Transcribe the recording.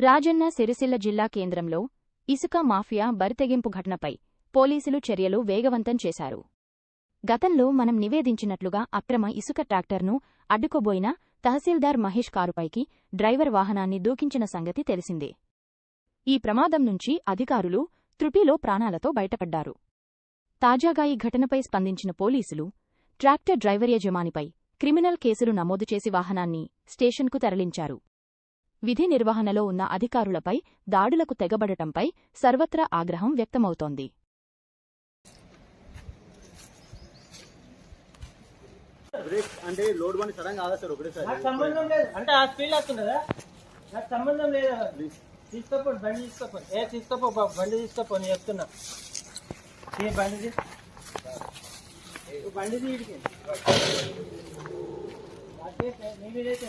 రాజన్న సిరిసిల్ల జిల్లా కేంద్రంలో ఇసుక మాఫియా బరితెగింపు ఘటనపై పోలీసులు చర్యలు వేగవంతం చేశారు. గతంలో మనం నివేదించినట్లుగా అక్రమ ఇసుక ట్రాక్టర్ను అడ్డుకోబోయిన తహసీల్దార్ మహేష్ కారుపైకి డ్రైవర్ వాహనాన్ని దూకించిన సంగతి తెలిసిందే. ఈ ప్రమాదం నుంచి అధికారులు త్రుటిలో ప్రాణాలతో బయటపడ్డారు. తాజాగా ఈ ఘటనపై స్పందించిన పోలీసులు ట్రాక్టర్ డ్రైవర్ యజమానిపై క్రిమినల్ కేసులు నమోదు చేసి వాహనాన్ని స్టేషన్కు తరలించారు. విధి నిర్వహణలో ఉన్న అధికారులపై దాడులకు తెగబడటంపై సర్వత్రా ఆగ్రహం వ్యక్తమవుతోంది. అంటే లోడ్ బండి సడన్ గా ఆగేస్తారు ఒకటేసారి. నాకు సంబంధం లేదు అంటే ఆ స్పీడ్ వస్తుందా, నాకు సంబంధం లేదు. తీసుకోపోండి, బండి తీసుకోపోండి. తీసుకోపో, బండి తీసుకోపో, నేను చెప్తున్నా. బండి బండి వీడికి నీ మీదైతే